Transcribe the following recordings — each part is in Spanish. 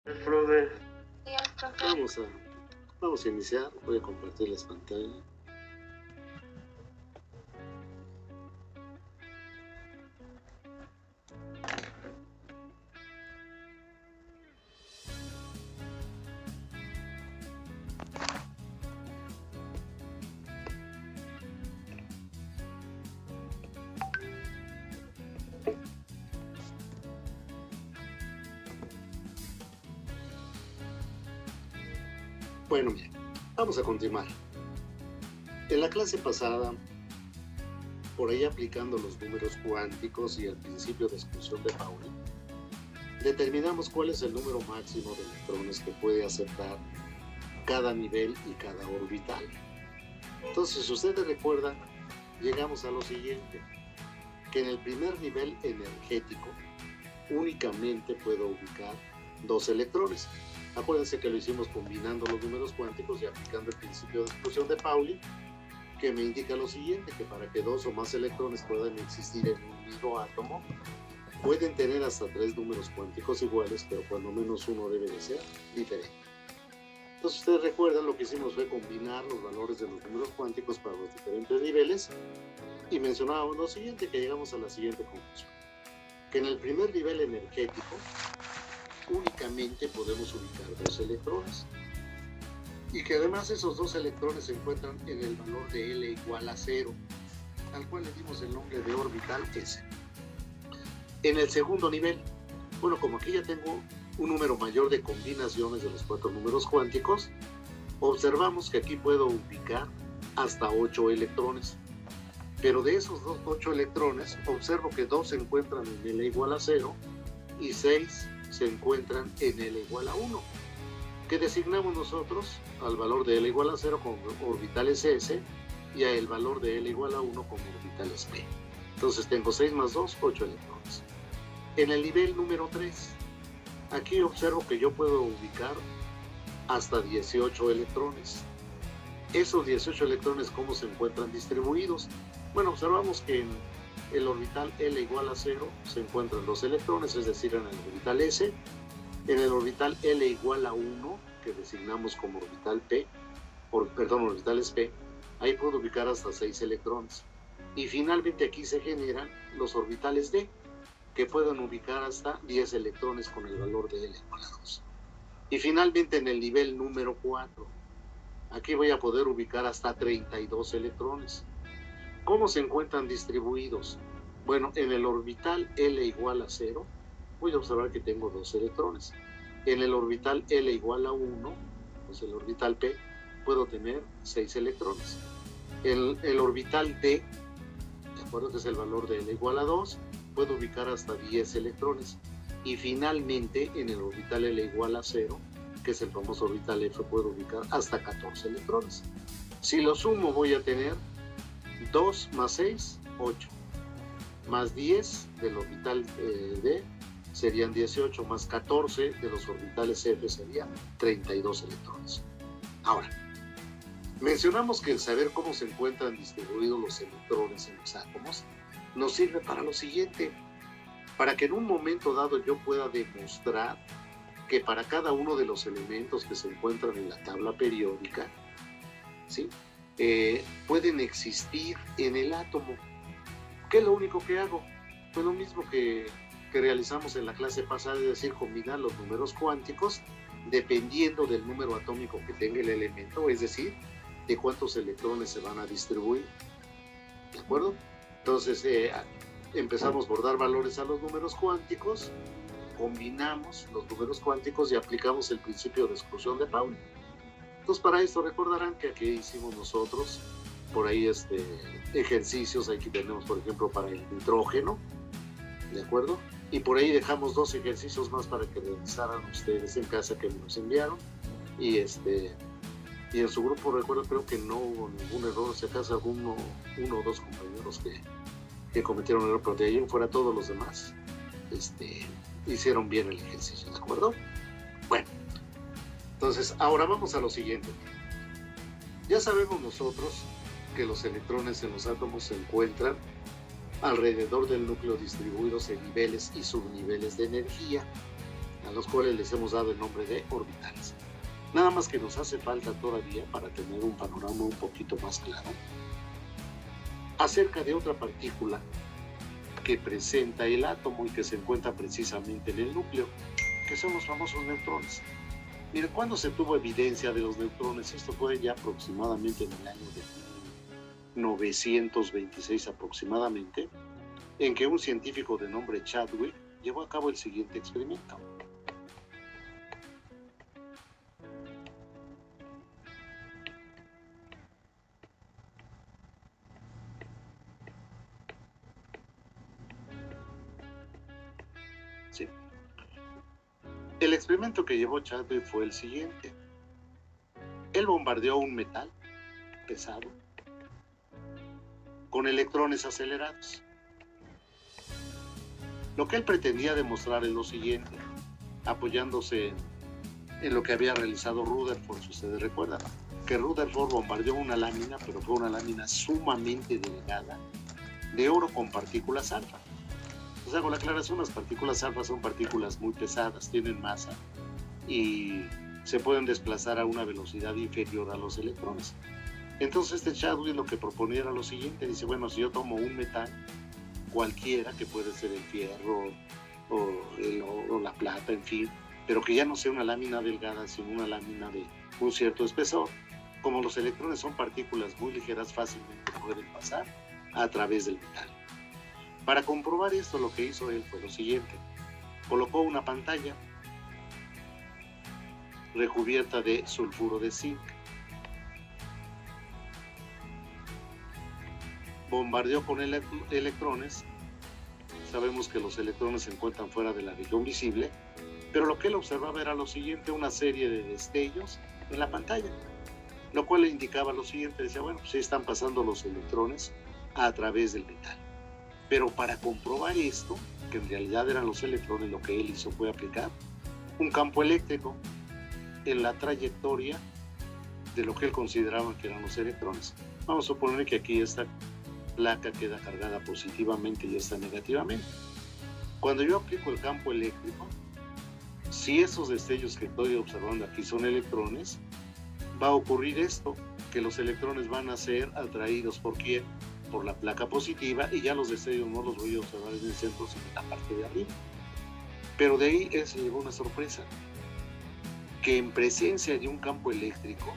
Profe. Vamos a iniciar. Voy a compartirles pantalla. Bueno, bien, vamos a continuar. En la clase pasada, por ahí aplicando los números cuánticos y el principio de exclusión de Pauli, determinamos cuál es el número máximo de electrones que puede aceptar cada nivel y cada orbital. Entonces, si ustedes recuerdan, llegamos a lo siguiente, que en el primer nivel energético únicamente puedo ubicar 2 electrones. Acuérdense que lo hicimos combinando los números cuánticos y aplicando el principio de exclusión de Pauli, que me indica lo siguiente, que para que 2 o más electrones puedan existir en un mismo átomo, pueden tener hasta 3 números cuánticos iguales, pero cuando menos uno debe de ser diferente. Entonces ustedes recuerdan, lo que hicimos fue combinar los valores de los números cuánticos para los diferentes niveles y mencionábamos lo siguiente, que llegamos a la siguiente conclusión, que en el primer nivel energético únicamente podemos ubicar 2 electrones y que además esos 2 electrones se encuentran en el valor de L igual a 0, al cual le dimos el nombre de orbital S. En el segundo nivel, bueno, como aquí ya tengo un número mayor de combinaciones de los 4 números cuánticos, observamos que aquí puedo ubicar hasta 8 electrones, pero de esos 8 electrones observo que 2 se encuentran en L igual a 0 y 6 se encuentran en L igual a 1, que designamos nosotros al valor de L igual a 0 como orbitales S y a el valor de L igual a 1 como orbitales P. Entonces tengo 6 más 2, 8 electrones. En el nivel número 3, aquí observo que yo puedo ubicar hasta 18 electrones. Esos 18 electrones, ¿cómo se encuentran distribuidos? Bueno, observamos que en el orbital L igual a 0 se encuentran 2 electrones, es decir, en el orbital S. En el orbital L igual a 1, que designamos como orbital P, orbitales P, ahí puedo ubicar hasta 6 electrones. Y finalmente aquí se generan los orbitales D, que pueden ubicar hasta 10 electrones con el valor de L igual a 2. Y finalmente en el nivel número 4, aquí voy a poder ubicar hasta 32 electrones. ¿Cómo se encuentran distribuidos? Bueno, en el orbital L igual a 0, voy a observar que tengo 2 electrones. En el orbital L igual a 1, pues el orbital P, puedo tener 6 electrones. El orbital D, de acuerdo que es el valor de L igual a 2, puedo ubicar hasta 10 electrones. Y finalmente, en el orbital L igual a 0, que es el famoso orbital F, puedo ubicar hasta 14 electrones. Si lo sumo, voy a tener 2 más 6, 8, más 10 del orbital D serían 18, más 14 de los orbitales F serían 32 electrones. Ahora, mencionamos que el saber cómo se encuentran distribuidos los electrones en los átomos nos sirve para lo siguiente, para que en un momento dado yo pueda demostrar que para cada uno de los elementos que se encuentran en la tabla periódica, ¿sí?, pueden existir en el átomo. ¿Qué es lo único que hago? Pues lo mismo que realizamos en la clase pasada, es decir, combinar los números cuánticos dependiendo del número atómico que tenga el elemento, es decir, de cuántos electrones se van a distribuir. ¿De acuerdo? Entonces, empezamos por dar valores a los números cuánticos, combinamos los números cuánticos y aplicamos el principio de exclusión de Pauli. Entonces, para esto recordarán que aquí hicimos nosotros por ahí ejercicios. Aquí tenemos, por ejemplo, para el nitrógeno, ¿de acuerdo? Y por ahí dejamos 2 ejercicios más para que realizaran ustedes en casa, que nos enviaron. Y en su grupo, recuerdo, creo que no hubo ningún error. Si acaso uno o 2 compañeros que cometieron error, pero de ahí en fuera todos los demás hicieron bien el ejercicio, ¿de acuerdo? Bueno, entonces ahora vamos a lo siguiente. Ya sabemos nosotros que los electrones en los átomos se encuentran alrededor del núcleo, distribuidos en niveles y subniveles de energía, los cuales les hemos dado el nombre de orbitales. Nada más que nos hace falta todavía, para tener un panorama un poquito más claro, acerca de otra partícula que presenta el átomo y que se encuentra precisamente en el núcleo, que son los famosos neutrones. Miren, ¿cuándo se tuvo evidencia de los neutrones? Esto fue ya aproximadamente en el año de 1926 aproximadamente, en que un científico de nombre Chadwick llevó a cabo el siguiente experimento. Sí. El experimento que llevó Chadwick fue el siguiente. Él bombardeó un metal pesado con electrones acelerados. Lo que él pretendía demostrar es lo siguiente, apoyándose en lo que había realizado Rutherford, si ustedes recuerdan, que Rutherford bombardeó una lámina, pero fue una lámina sumamente delgada, de oro con partículas alfa. O sea, con la aclaración, las partículas alfa son partículas muy pesadas, tienen masa y se pueden desplazar a una velocidad inferior a los electrones. Entonces Chadwick lo que proponía era lo siguiente, dice, bueno, si yo tomo un metal cualquiera, que puede ser el fierro o la plata, en fin, pero que ya no sea una lámina delgada, sino una lámina de un cierto espesor, como los electrones son partículas muy ligeras, fácilmente pueden pasar a través del metal. Para comprobar esto, lo que hizo él fue lo siguiente, colocó una pantalla recubierta de sulfuro de zinc, bombardeó con electrones. Sabemos que los electrones se encuentran fuera de la región visible, pero lo que él observaba era lo siguiente, una serie de destellos en la pantalla, lo cual le indicaba lo siguiente, decía, bueno, pues sí están pasando los electrones a través del metal. Pero para comprobar esto, que en realidad eran los electrones, lo que él hizo fue aplicar un campo eléctrico en la trayectoria de lo que él consideraba que eran los electrones. Vamos a suponer que aquí esta placa queda cargada positivamente y esta negativamente. Cuando yo aplico el campo eléctrico, si esos destellos que estoy observando aquí son electrones, va a ocurrir esto, que los electrones van a ser atraídos ¿por quién? Por la placa positiva, y ya los destellos no los voy a observar en el centro, sino en la parte de arriba. Pero de ahí él se llevó una sorpresa, que en presencia de un campo eléctrico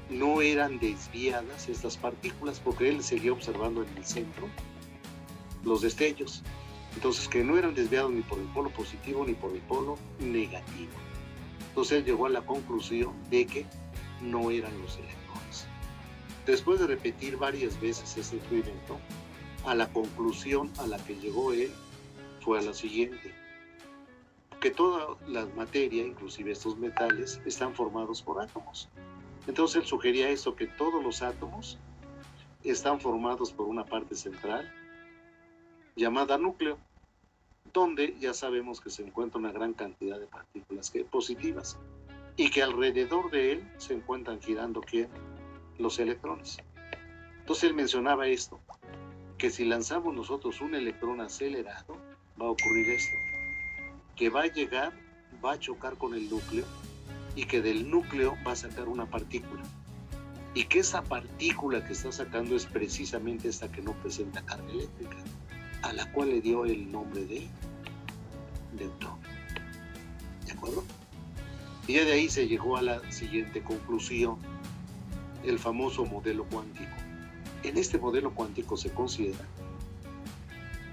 no eran desviadas estas partículas, porque él seguía observando en el centro los destellos. Entonces, que no eran desviados ni por el polo positivo ni por el polo negativo. Entonces él llegó a la conclusión de que no eran los electrones. Después de repetir varias veces ese experimento, a la conclusión a la que llegó él fue a la siguiente, que toda la materia, inclusive estos metales, están formados por átomos. Entonces él sugería esto, que todos los átomos están formados por una parte central llamada núcleo, donde ya sabemos que se encuentra una gran cantidad de partículas positivas, y que alrededor de él se encuentran girando ¿quién? Los electrones. Entonces él mencionaba esto, que si lanzamos nosotros un electrón acelerado, va a ocurrir esto, que va a chocar con el núcleo, y que del núcleo va a sacar una partícula, y que esa partícula que está sacando es precisamente esta que no presenta carga eléctrica, a la cual le dio el nombre de neutrón. ¿De acuerdo? Y ya de ahí se llegó a la siguiente conclusión, el famoso modelo cuántico. En este modelo cuántico se considera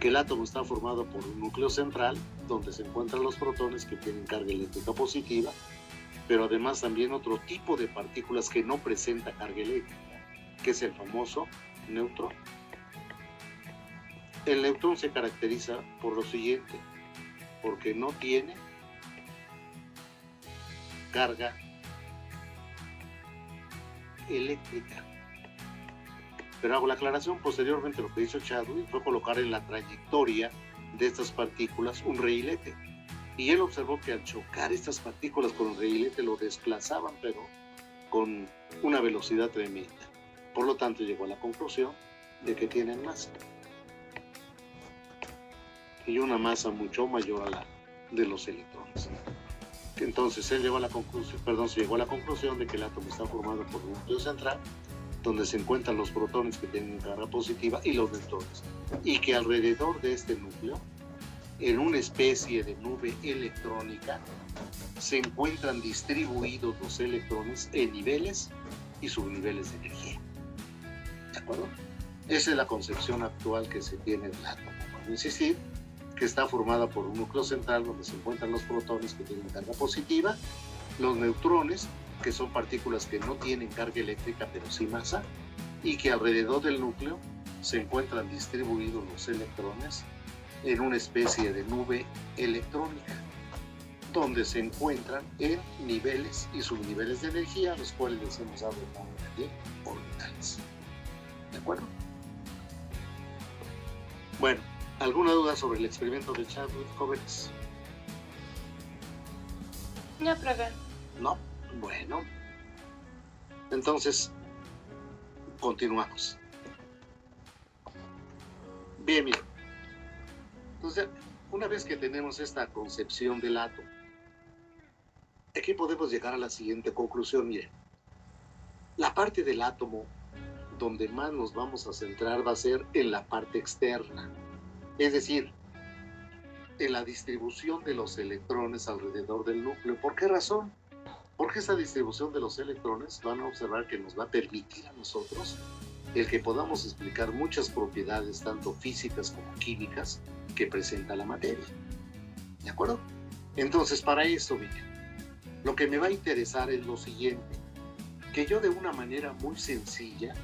que el átomo está formado por un núcleo central, donde se encuentran los protones que tienen carga eléctrica positiva, pero además también otro tipo de partículas que no presenta carga eléctrica, que es el famoso neutrón. El neutrón se caracteriza por lo siguiente, porque no tiene carga eléctrica. Pero hago la aclaración, posteriormente lo que hizo Chadwick fue colocar en la trayectoria de estas partículas un reilete. Y él observó que al chocar estas partículas con el reilete lo desplazaban, pero con una velocidad tremenda. Por lo tanto, llegó a la conclusión de que tienen masa. Y una masa mucho mayor a la de los electrones. Entonces él llegó a la conclusión, se llegó a la conclusión de que el átomo está formado por un núcleo central, donde se encuentran los protones que tienen carga positiva y los neutrones, y que alrededor de este núcleo, en una especie de nube electrónica, se encuentran distribuidos los electrones en niveles y subniveles de energía. ¿De acuerdo? Esa es la concepción actual que se tiene del átomo. Vamos a insistir que está formada por un núcleo central donde se encuentran los protones que tienen carga positiva, los neutrones, que son partículas que no tienen carga eléctrica pero sí masa, y que alrededor del núcleo se encuentran distribuidos los electrones en una especie de nube electrónica, donde se encuentran en niveles y subniveles de energía, a los cuales les hemos dado el nombre de orbitales. ¿De acuerdo? Bueno, ¿alguna duda sobre el experimento de Chadwick, jóvenes? No, profe. No. Bueno. Entonces, continuamos. Bien, bien. Entonces, una vez que tenemos esta concepción del átomo, aquí podemos llegar a la siguiente conclusión. Miren, la parte del átomo donde más nos vamos a centrar va a ser en la parte externa, es decir, en la distribución de los electrones alrededor del núcleo. ¿Por qué razón? Porque esta distribución de los electrones van a observar que nos va a permitir a nosotros el que podamos explicar muchas propiedades, tanto físicas como químicas, que presenta la materia. ¿De acuerdo? Entonces, para eso, miren, lo que me va a interesar es lo siguiente, que yo de una manera muy sencilla,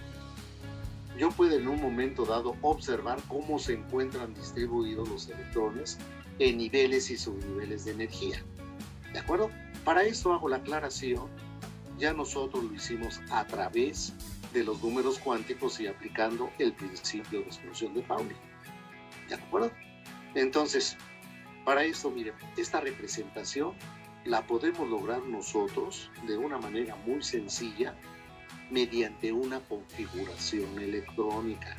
yo puedo en un momento dado observar cómo se encuentran distribuidos los electrones en niveles y subniveles de energía. ¿De acuerdo? Para eso hago la aclaración, ya nosotros lo hicimos a través de los números cuánticos y aplicando el principio de exclusión de Pauli. ¿De acuerdo? Entonces, para esto, miren, esta representación la podemos lograr nosotros de una manera muy sencilla mediante una configuración electrónica.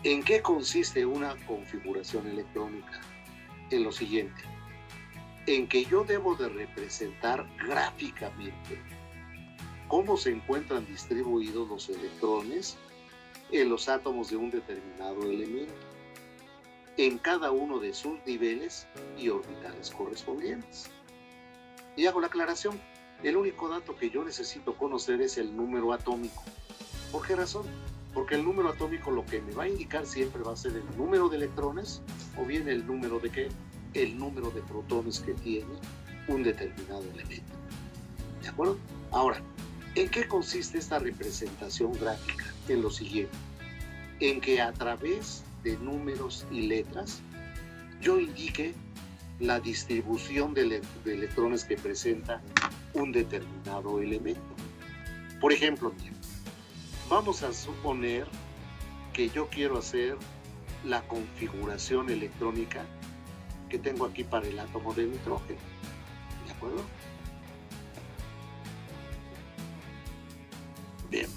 ¿En qué consiste una configuración electrónica? En lo siguiente, en que yo debo de representar gráficamente cómo se encuentran distribuidos los electrones en los átomos de un determinado elemento, en cada uno de sus niveles y orbitales correspondientes. Y hago la aclaración, el único dato que yo necesito conocer es el número atómico. ¿Por qué razón? Porque el número atómico lo que me va a indicar siempre va a ser el número de electrones o bien el número de ¿qué? El número de protones que tiene un determinado elemento. ¿De acuerdo? Ahora, ¿en qué consiste esta representación gráfica? En lo siguiente, en que a través de números y letras yo indique la distribución de electrones que presenta un determinado elemento. Por ejemplo, vamos a suponer que yo quiero hacer la configuración electrónica que tengo aquí para el átomo de nitrógeno. ¿De acuerdo? Bien.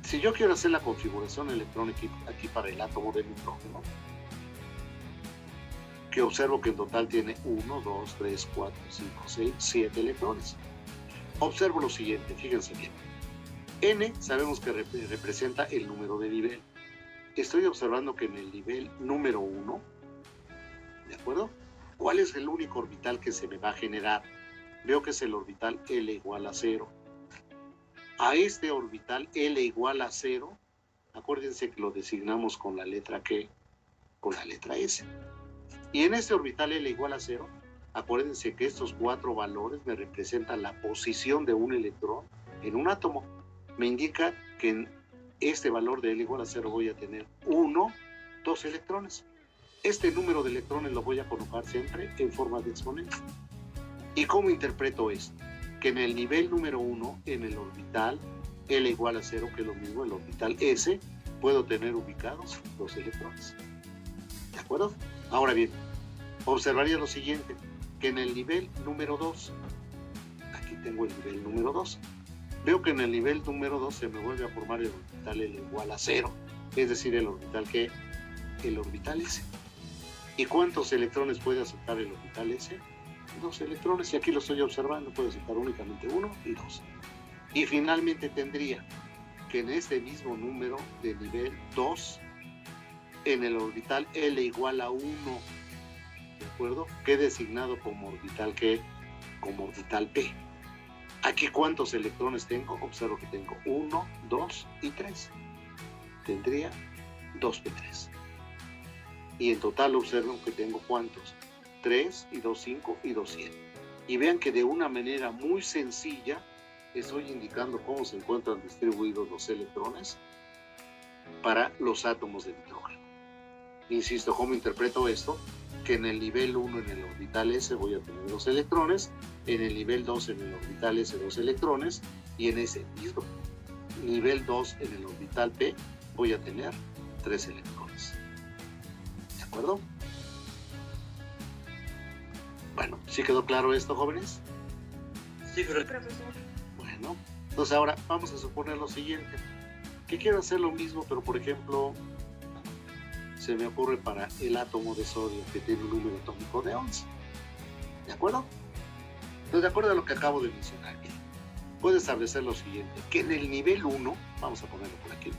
Si yo quiero hacer la configuración electrónica aquí para el átomo de nitrógeno, que observo que en total tiene 1, 2, 3, 4, 5, 6, 7 electrones. Observo lo siguiente, fíjense bien. N sabemos que representa el número de nivel. Estoy observando que en el nivel número 1, ¿de acuerdo? ¿Cuál es el único orbital que se me va a generar? Veo que es el orbital L igual a 0. A este orbital L igual a 0, acuérdense que lo designamos con la letra ¿qué? Con la letra S. Y en este orbital L igual a 0, acuérdense que estos 4 valores me representan la posición de un electrón en un átomo. Me indica que en este valor de L igual a 0 voy a tener 1, 2 electrones. Este número de electrones lo voy a colocar siempre en forma de exponente. ¿Y cómo interpreto esto? Que en el nivel número 1, en el orbital L igual a 0, que es lo mismo, el orbital S, puedo tener ubicados 2 electrones. ¿De acuerdo? Ahora bien, observaría lo siguiente, que en el nivel número 2, aquí tengo el nivel número 2, veo que en el nivel número 2 se me vuelve a formar el orbital L igual a 0, es decir, el orbital ¿qué? El orbital S. ¿Y cuántos electrones puede aceptar el orbital S? 2 electrones, y aquí lo estoy observando, puedo aceptar únicamente 1 y 2. Y finalmente tendría que en este mismo número de nivel 2, en el orbital L igual a 1, ¿de acuerdo?, quede designado como orbital ¿qué? Como orbital P. Aquí, ¿cuántos electrones tengo? Observo que tengo 1, 2 y 3. Tendría 2p3. Y en total observen que tengo ¿cuántos? 3 y 2, 5 y 2, 7. Y vean que de una manera muy sencilla estoy indicando cómo se encuentran distribuidos los electrones para los átomos de nitrógeno. Insisto, ¿cómo interpreto esto? Que en el nivel 1, en el orbital S, voy a tener 2 electrones, en el nivel 2, en el orbital S, 2 electrones, y en ese mismo nivel 2, en el orbital P, voy a tener 3 electrones. ¿De acuerdo? Bueno, ¿sí quedó claro esto, jóvenes? Sí, profesor. Bueno, entonces ahora vamos a suponer lo siguiente, que quiero hacer lo mismo, pero por ejemplo, se me ocurre para el átomo de sodio, que tiene un número atómico de 11. ¿De acuerdo? Entonces, de acuerdo a lo que acabo de mencionar, puedo establecer lo siguiente, que en el nivel 1, vamos a ponerlo por aquí,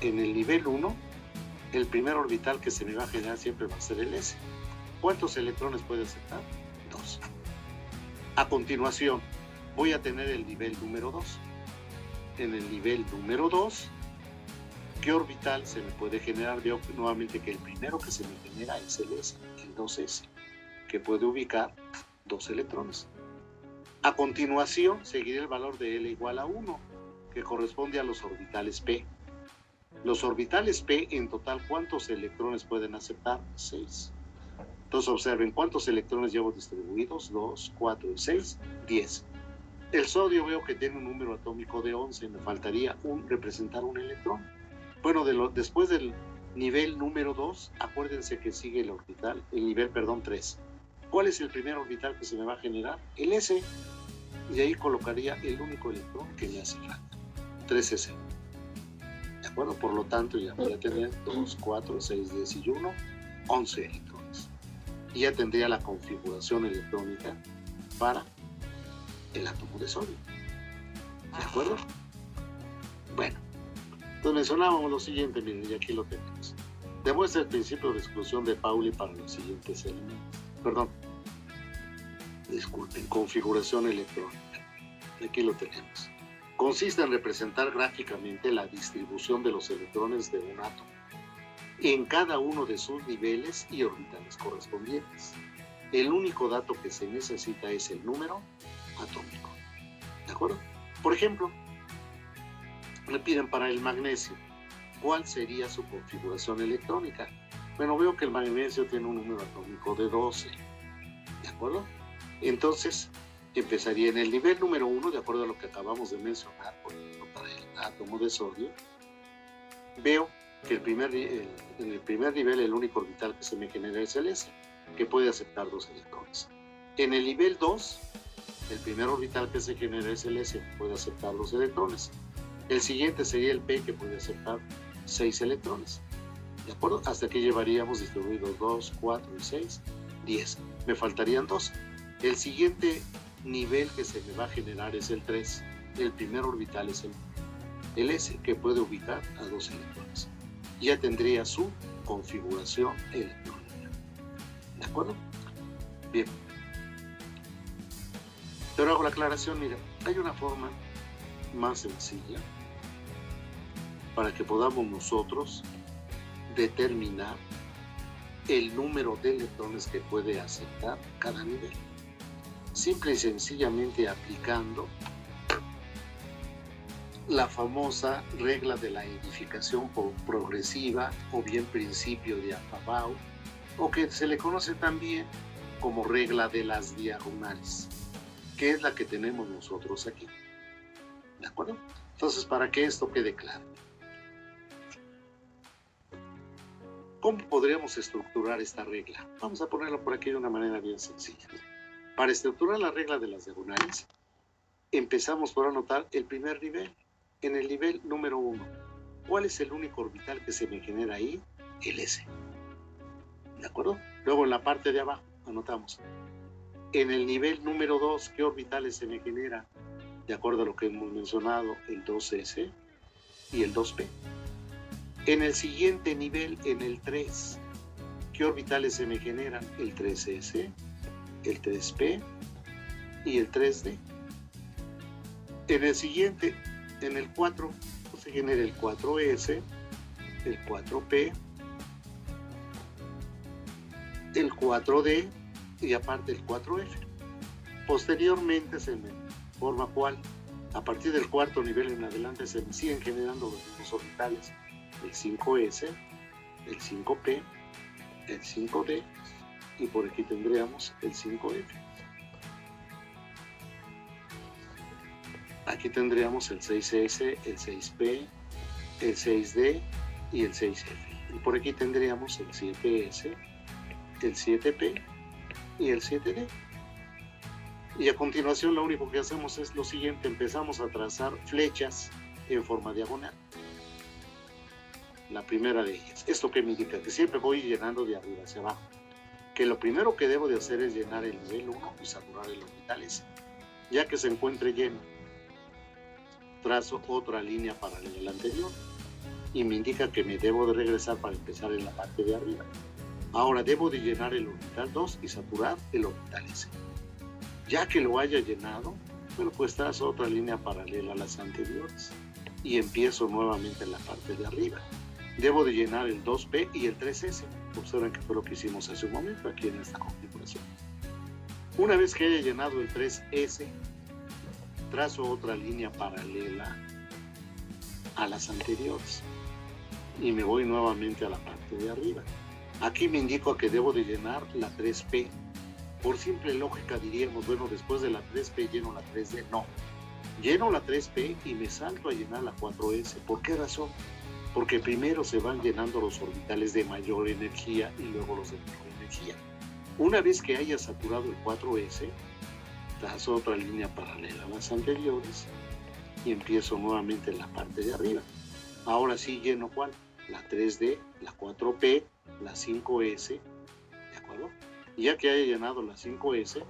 en el nivel 1, el primer orbital que se me va a generar siempre va a ser el S. ¿Cuántos electrones puede aceptar? 2. A continuación, voy a tener el nivel número 2. En el nivel número 2, ¿qué orbital se me puede generar? Veo nuevamente que el primero que se me genera es el S, el 2S, que puede ubicar 2 electrones. A continuación, seguiré el valor de L igual a 1, que corresponde a los orbitales P. Los orbitales P, en total, ¿cuántos electrones pueden aceptar? 6. Entonces, observen, ¿cuántos electrones llevo distribuidos? 2, 4 y 6, 10. El sodio veo que tiene un número atómico de 11, me faltaría representar un electrón. Bueno, después del nivel número 2, acuérdense que sigue el nivel 3. ¿Cuál es el primer orbital que se me va a generar? El S. Y ahí colocaría el único electrón que me hace falta, 3S. ¿De acuerdo? Por lo tanto, ya voy a tener 2, 4, 6, 10 y 1, 11 electrones. Y ya tendría la configuración electrónica para el átomo de sodio. ¿De acuerdo? Bueno, entonces mencionábamos lo siguiente, miren, y aquí lo tenemos. Demuestra el principio de exclusión de Pauli para los siguientes elementos. Perdón. Disculpen, configuración electrónica. Aquí lo tenemos. Consiste en representar gráficamente la distribución de los electrones de un átomo en cada uno de sus niveles y orbitales correspondientes. El único dato que se necesita es el número atómico. ¿De acuerdo? Por ejemplo, me piden para el magnesio, ¿cuál sería su configuración electrónica? Bueno, veo que el magnesio tiene un número atómico de 12. ¿De acuerdo? Entonces, empezaría en el nivel número 1, de acuerdo a lo que acabamos de mencionar, por ejemplo, para el átomo de sodio. Veo que en el primer nivel el único orbital que se me genera es el S, que puede aceptar 2 electrones. En el nivel 2, el primer orbital que se genera es el S, que puede aceptar 2 electrones. El siguiente sería el P, que puede aceptar 6 electrones. ¿De acuerdo? Hasta aquí llevaríamos distribuidos 2, 4 y 6, 10. Me faltarían 2. El siguiente nivel que se me va a generar es el 3. El primer orbital es el S, que puede ubicar a 2 electrones. Ya tendría su configuración electrónica. ¿De acuerdo? Bien. Pero hago la aclaración, mira, hay una forma más sencilla para que podamos nosotros determinar el número de electrones que puede aceptar cada nivel. Simple y sencillamente aplicando la famosa regla de la edificación progresiva o bien principio de Afabau, o que se le conoce también como regla de las diagonales, que es la que tenemos nosotros aquí. ¿De acuerdo? Entonces, para que esto quede claro, ¿cómo podríamos estructurar esta regla? Vamos a ponerlo por aquí de una manera bien sencilla. Para estructurar la regla de las diagonales, empezamos por anotar el primer nivel. En el nivel número 1, ¿cuál es el único orbital que se me genera ahí? El S. ¿De acuerdo? Luego en la parte de abajo anotamos En el nivel número 2, ¿qué orbitales se me generan? De acuerdo a lo que hemos mencionado, el 2s y el 2p. En el siguiente nivel, en el 3, ¿qué orbitales se me generan? El 3s, el 3p y el 3d. En el siguiente, en el 4, se genera el 4s, el 4p, el 4d y aparte el 4f. Posteriormente se me forma ¿cuál? A partir del cuarto nivel en adelante se me siguen generando los mismos orbitales, el 5s, el 5p, el 5d y por aquí tendríamos el 5f. Aquí tendríamos el 6s, el 6p, el 6d y el 6f. Y por aquí tendríamos el 7s, el 7p y el 7d. Y a continuación lo único que hacemos es lo siguiente, empezamos a trazar flechas en forma diagonal. La primera de ellas. ¿Esto qué me indica? Que siempre voy llenando de arriba hacia abajo. Que lo primero que debo de hacer es llenar el nivel 1 y saturar el orbital S. Ya que se encuentre lleno, trazo otra línea paralela a la anterior y me indica que me debo de regresar para empezar en la parte de arriba. Ahora debo de llenar el orbital 2 y saturar el orbital S. Ya que lo haya llenado, bueno, pues trazo otra línea paralela a las anteriores y empiezo nuevamente en la parte de arriba. Debo de llenar el 2P y el 3S. Observen que fue lo que hicimos hace un momento aquí en esta configuración. Una vez que haya llenado el 3S, trazo otra línea paralela a las anteriores y me voy nuevamente a la parte de arriba. Aquí me indico que debo de llenar la 3P. Por simple lógica diríamos, bueno, después de la 3P lleno la 3D. No, lleno la 3P y me salto a llenar la 4S. ¿Por qué razón? Porque primero se van llenando los orbitales de mayor energía y luego los de menor energía. Una vez que haya saturado el 4S, trazo otra línea paralela a las anteriores y empiezo nuevamente en la parte de arriba. Ahora sí lleno ¿cuál? La 3D, la 4P, la 5S, ¿de acuerdo? Y ya que haya llenado la 5S,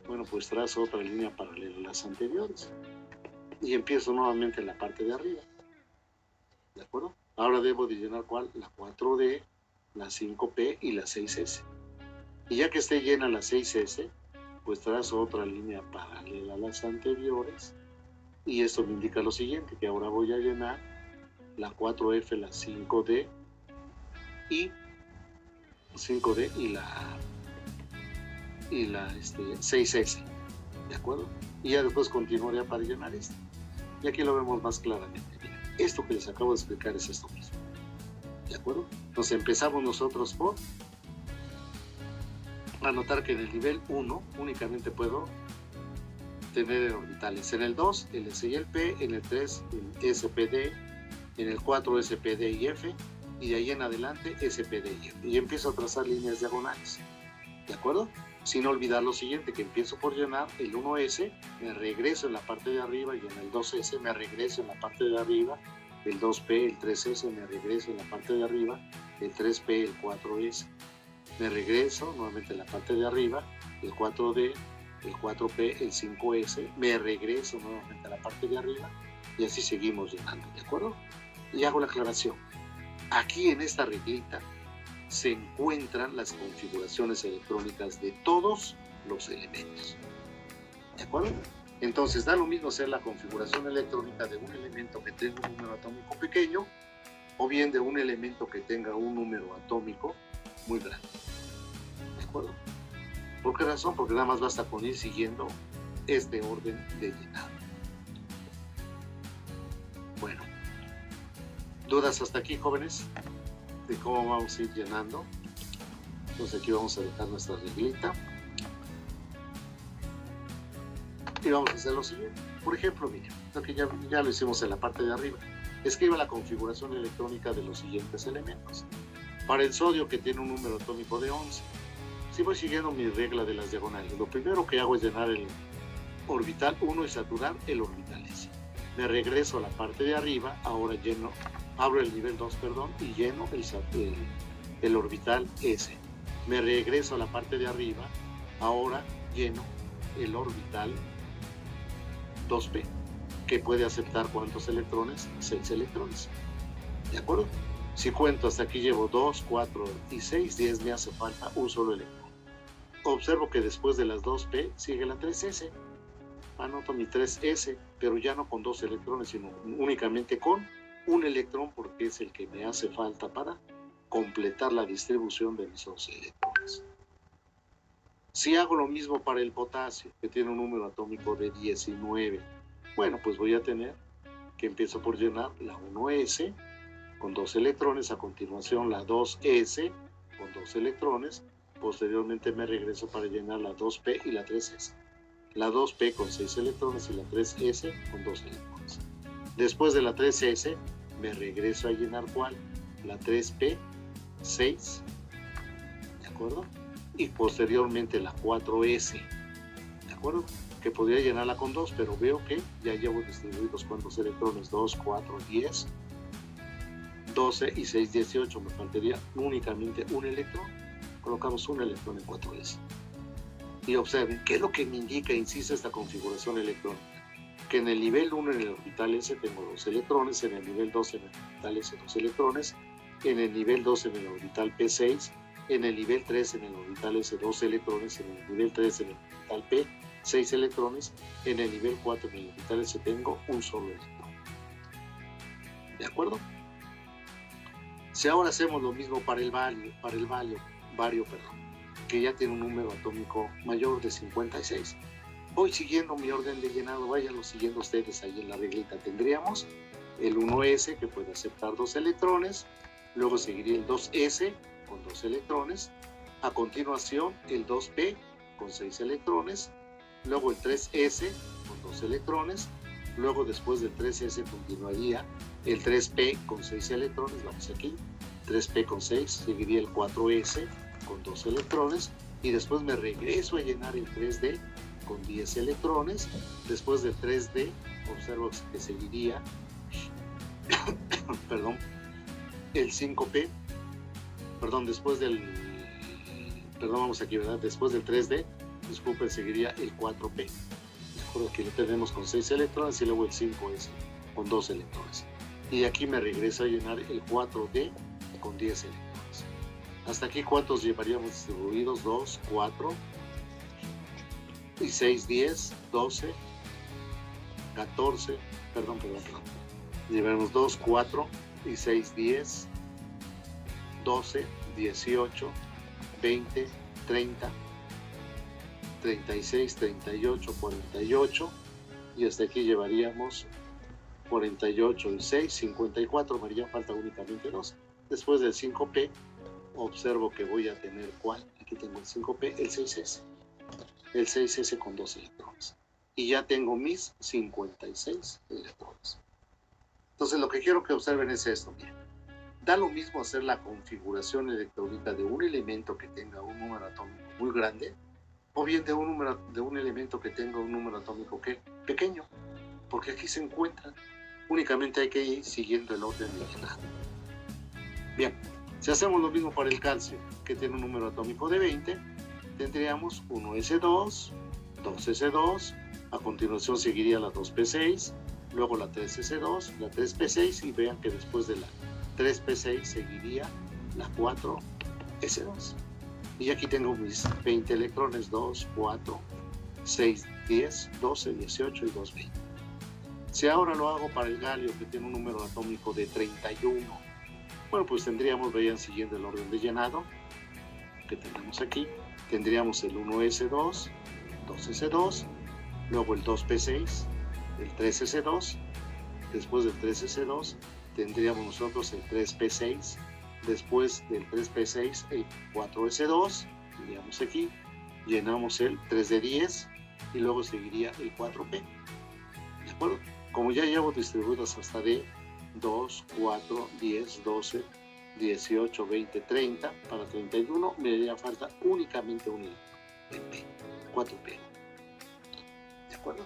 bueno, pues trazo otra línea paralela a las anteriores y empiezo nuevamente en la parte de arriba, ¿de acuerdo? Ahora debo de llenar ¿cuál? La 4D, la 5P y la 6S. Y ya que esté llena la 6S, pues trazo otra línea paralela a las anteriores y esto me indica lo siguiente, que ahora voy a llenar la 4F, la 5D y 5D y la 6S, ¿de acuerdo? Y ya después continuaría para llenar esto. Y aquí lo vemos más claramente. Mira, esto que les acabo de explicar es esto mismo, ¿de acuerdo? Entonces empezamos nosotros por anotar que en el nivel 1 únicamente puedo tener orbitales. En el 2, el S y el P, en el 3, el SPD, en el 4, SPD y F, y de ahí en adelante SPD y F. Y empiezo a trazar líneas diagonales, ¿de acuerdo? Sin olvidar lo siguiente, que empiezo por llenar el 1S, me regreso en la parte de arriba, y en el 2S me regreso en la parte de arriba, el 2P, el 3S me regreso en la parte de arriba, el 3P, el 4S. Me regreso nuevamente en la parte de arriba, el 4D, el 4P, el 5S, me regreso nuevamente a la parte de arriba y así seguimos llenando, ¿de acuerdo? Y hago la aclaración. Aquí en esta reglita se encuentran las configuraciones electrónicas de todos los elementos, ¿de acuerdo? Entonces da lo mismo hacer la configuración electrónica de un elemento que tenga un número atómico pequeño o bien de un elemento que tenga un número atómico muy grande, ¿de acuerdo? ¿Por qué razón? Porque nada más basta con ir siguiendo este orden de llenado. Bueno, ¿dudas hasta aquí, jóvenes? De cómo vamos a ir llenando. Entonces aquí vamos a dejar nuestra reglita y vamos a hacer lo siguiente. Por ejemplo, miren, lo que ya lo hicimos en la parte de arriba. Escriba la configuración electrónica de los siguientes elementos. Para el sodio, que tiene un número atómico de 11, si voy siguiendo mi regla de las diagonales, lo primero que hago es llenar el orbital 1 y saturar el orbital S. Me regreso a la parte de arriba, ahora abro el nivel 2, y lleno el orbital S. Me regreso a la parte de arriba, ahora lleno el orbital 2p, que puede aceptar ¿cuántos electrones? 6 electrones. ¿De acuerdo? Si cuento hasta aquí llevo 2, 4 y 6, 10, me hace falta un solo electrón. Observo que después de las 2p sigue la 3s. Anoto mi 3s, pero ya no con 2 electrones, sino únicamente con un electrón, porque es el que me hace falta para completar la distribución de mis 11 electrones. Si hago lo mismo para el potasio, que tiene un número atómico de 19, bueno, pues voy a tener que empiezo por llenar la 1s con 2 electrones, a continuación la 2s con 2 electrones, posteriormente me regreso para llenar la 2p y la 3s. La 2p con 6 electrones y la 3s con 2 electrones. Después de la 3s me regreso a llenar ¿cuál? La 3p, 6, ¿de acuerdo? Y posteriormente la 4s, ¿de acuerdo? Que podría llenarla con 2, pero veo que ya llevo distribuidos cuántos electrones, 2, 4, 10, 12 y 6, 18, me faltaría únicamente un electrón. Colocamos un electrón en 4s. Y observen, ¿qué es lo que me indica, insisto, esta configuración electrónica? Que en el nivel 1, en el orbital S, tengo 2 electrones, en el nivel 2, en el orbital S, 2 electrones, en el nivel 2, en el orbital P6, en el nivel 3, en el orbital S, 2 electrones, en el nivel 3, en el orbital P, 6 electrones, en el nivel 4, en el orbital S, tengo un solo electrón. ¿De acuerdo? Si ahora hacemos lo mismo para el bario, que ya tiene un número atómico mayor de 56. Voy siguiendo mi orden de llenado, váyanlo siguiendo ustedes ahí en la reglita. Tendríamos el 1s, que puede aceptar 2 electrones, luego seguiría el 2s con 2 electrones, a continuación el 2p con 6 electrones, luego el 3s con 2 electrones, luego después del 3s continuaría el 3p con 6 electrones, vamos aquí, 3p con 6, seguiría el 4s con 2 electrones, y después me regreso a llenar el 3d con 10 electrones. Después del 3d observo que seguiría perdón, el 5p, después del vamos aquí, ¿verdad? Después del 3d, disculpen, seguiría el 4p. Aquí lo tenemos con 6 electrones y luego el 5s con 2 electrones. Y aquí me regreso a llenar el 4d con 10 electrones. Hasta aquí, ¿cuántos llevaríamos distribuidos? 2, 4 y 6, 10, 12, 14, perdón. Llevaremos 2, 4 y 6, 10, 12, 18, 20, 30, 36, 38, 48, y hasta aquí llevaríamos 48 y 6, 54, me haría falta únicamente 2. Después del 5p, observo que voy a tener ¿cuál? Aquí tengo el 5p, el 6s. El 6s con 2 electrones. Y ya tengo mis 56 electrones. Entonces lo que quiero que observen es esto. Bien. Da lo mismo hacer la configuración electrónica de un elemento que tenga un número atómico muy grande, o bien de un elemento que tenga un número atómico pequeño, porque aquí se encuentran. Únicamente hay que ir siguiendo el orden de llenado. Bien, si hacemos lo mismo para el calcio, que tiene un número atómico de 20, tendríamos 1s2, 2s2, a continuación seguiría la 2p6, luego la 3s2, la 3p6, y vean que después de la 3p6 seguiría la 4s2. Y aquí tengo mis 20 electrones, 2, 4, 6, 10, 12, 18 y 2, 20. Si ahora lo hago para el galio, que tiene un número atómico de 31, bueno, pues tendríamos, vayan siguiendo el orden de llenado que tenemos aquí, tendríamos el 1s2, 2s2, luego el 2p6, el 3s2, después del 3s2 tendríamos nosotros el 3p6, después del 3p6 el 4s2, tendríamos aquí, llenamos el 3d10 y luego seguiría el 4p. ¿De acuerdo? Como ya llevo distribuidos hasta D, 2, 4, 10, 12, 18, 20, 30, para 31 me haría falta únicamente un P, 4P. ¿De acuerdo?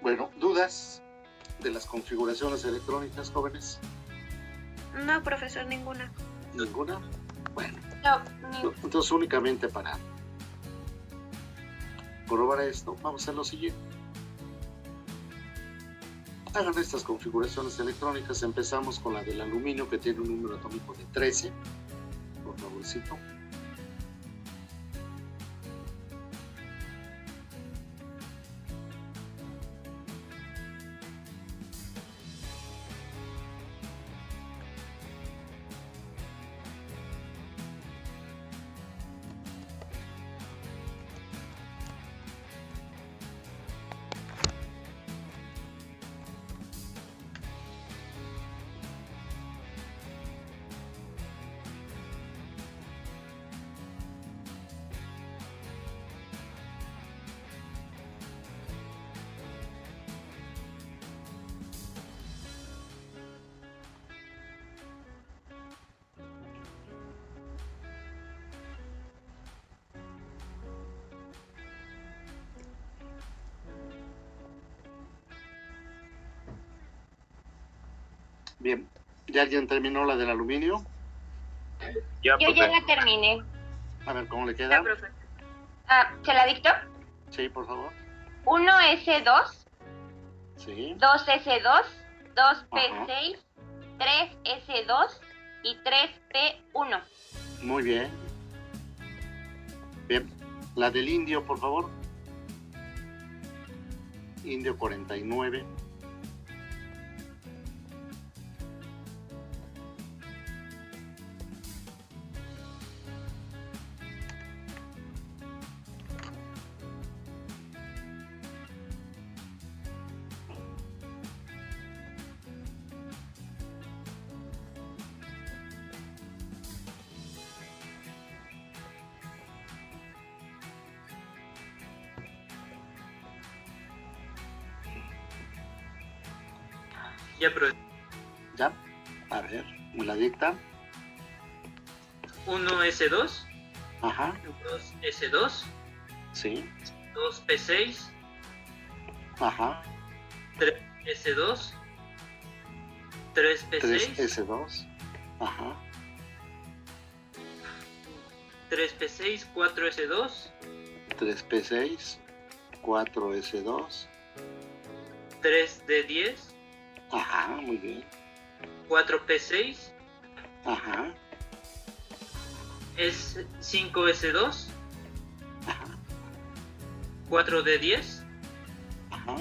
Bueno, ¿dudas de las configuraciones electrónicas, jóvenes? No, profesor, ninguna. ¿Ninguna? Bueno. No. Entonces únicamente para comprobar esto, vamos a hacer lo siguiente. Hagan estas configuraciones electrónicas. Empezamos con la del aluminio, que tiene un número atómico de 13. Por favorcito. Bien, ¿ya alguien terminó la del aluminio? Yo profe. ya la terminé. A ver, ¿cómo le queda? Ya, profe. ¿Se la dicto? Sí, por favor. 1S2, Sí. 2S2, 2P6, 3S2 y 3P1. Muy bien. Bien. La del indio, por favor. Indio 49. Ya, profe. ¿Ya? A ver, ¿me la dicta? 1S2, Ajá, 2S2, sí. 2P6, Ajá, 3S2, 3P6, 3S2. Ajá, 3P6, 4S2, 3P6, 4S2. 3D10, Ajá, muy bien. 4P6, Ajá, es 5S2, ajá, 4D10 ajá.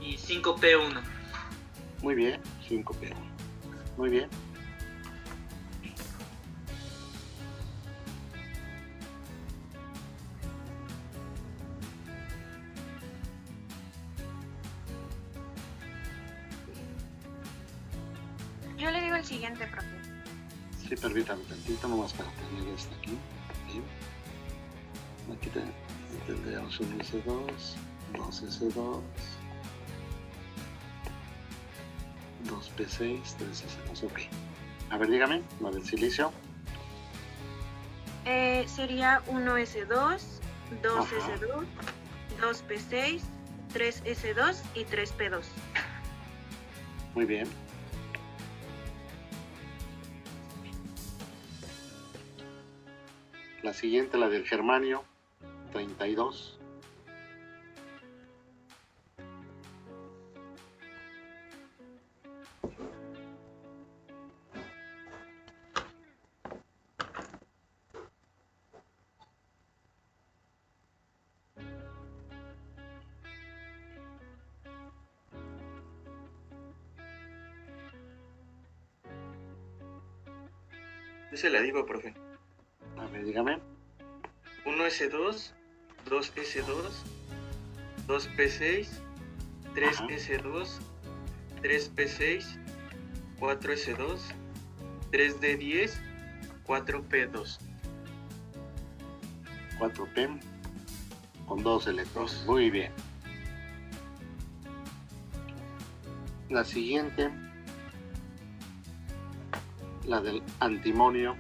y 5P1. Muy bien, 5P. Muy bien. Yo le digo el siguiente, profe. Sí, permítame tantito, nomás para tener esto aquí. Bien. Aquí tendríamos un S2, 2S2, 2P6, 3S2. Ok. A ver, dígame, la del silicio. Sería 1S2, 2S2, 2P6, 3S2 y 3P2. Muy bien. La siguiente, la del germanio, 32. Yo se la digo, profe. A ver, dígame. 1S2, 2S2, 2P6, 3S2, 3P6, 4S2, 3D10, 4P2. 4P con 2 electrones. Muy bien. La siguiente, la del antimonio.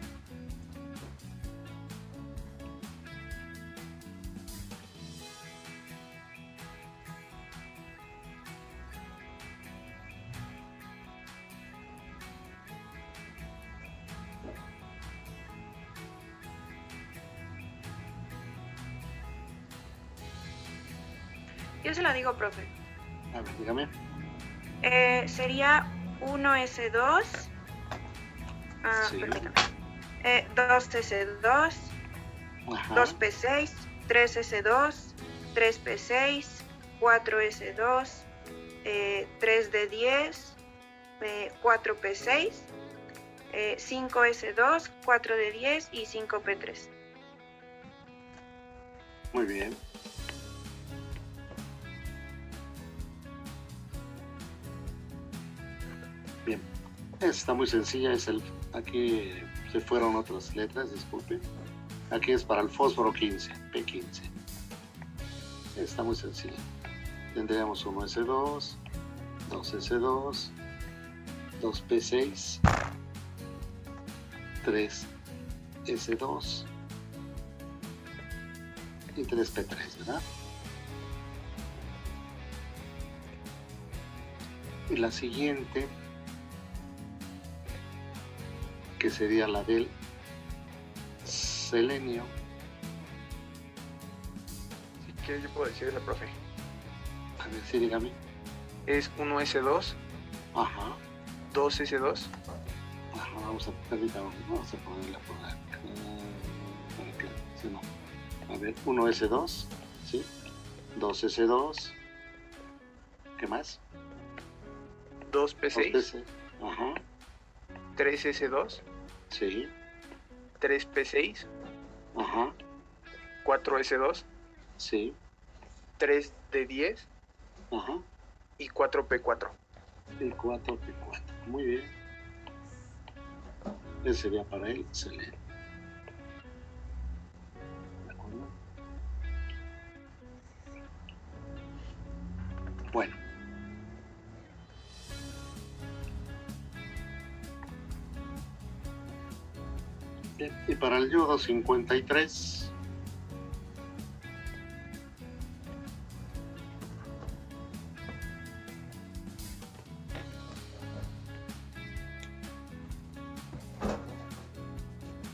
Yo se la digo, profe. A ver, dígame. Sería 1S2. Sí. Permítame. 2S2, Ajá. 2P6, 3S2, 3P6, 4S2, 3D10, 4P6, 5S2, 4D10 y 5P3. Muy bien. Bien. Esta está muy sencilla. Aquí se fueron otras letras, disculpe. Aquí es para el fósforo 15, P15. Está muy sencilla. Tendríamos 1S2, 2S2, 2P6, 3S2 y 3P3, ¿verdad? Y la siguiente, que sería la del selenio. Si quieres, yo puedo decirle, profe. A ver, sí, dígame. Es 1S2, Ajá. 2S2, Ajá, vamos a ponerla por acá. Para que, sí, no. A ver, 1S2, ¿sí? 2S2. ¿Qué más? 2P6, 2P6. Ajá, 3S2, sí. 3P6, Ajá, 4S2, sí. 3D10 Ajá. y 4P4. El 4P4. Muy bien. Ese sería para él selenio. ¿De acuerdo? Bueno. Bien, y para el yodo 53.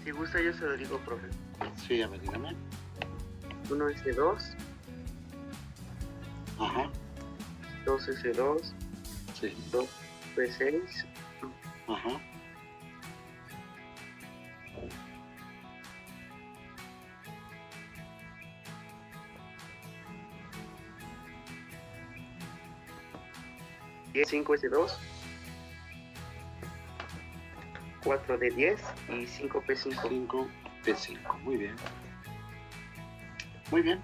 Si gusta, yo se lo digo, profe. Sí, a ver, dígame. 1S2, Ajá, 2S2, sí. 2P6, Ajá. y 5S2, 4D10 y 5P5. 5P5. Muy bien. Muy bien.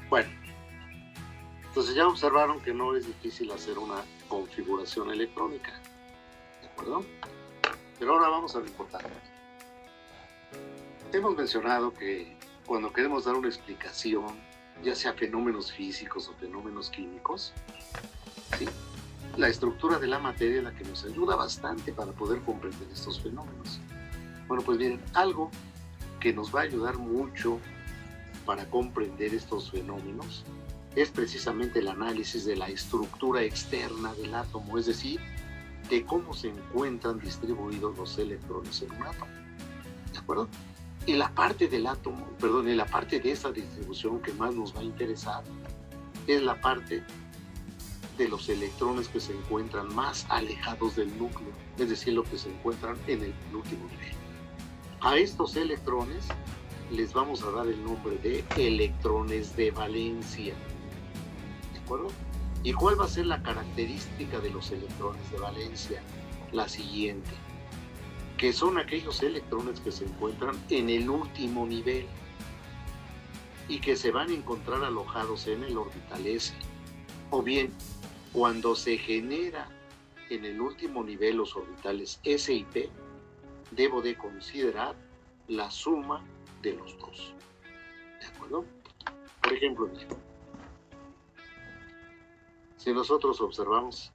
Bueno. Entonces ya observaron que no es difícil hacer una configuración electrónica. ¿De acuerdo? Pero ahora vamos a lo importante. Hemos mencionado que cuando queremos dar una explicación, ya sea fenómenos físicos o fenómenos químicos, ¿sí?, la estructura de la materia es la que nos ayuda bastante para poder comprender estos fenómenos. Bueno, pues miren, algo que nos va a ayudar mucho para comprender estos fenómenos es precisamente el análisis de la estructura externa del átomo, es decir, de cómo se encuentran distribuidos los electrones en un átomo. ¿De acuerdo? Y la parte del átomo, perdón, y la parte de esa distribución que más nos va a interesar es la parte de los electrones que se encuentran más alejados del núcleo, es decir, los que se encuentran en el último nivel. A estos electrones les vamos a dar el nombre de electrones de valencia. ¿De acuerdo? ¿Y cuál va a ser la característica de los electrones de valencia? La siguiente, que son aquellos electrones que se encuentran en el último nivel y que se van a encontrar alojados en el orbital S. O bien, cuando se genera en el último nivel los orbitales S y P, debo de considerar la suma de los dos. ¿De acuerdo? Por ejemplo, si nosotros observamos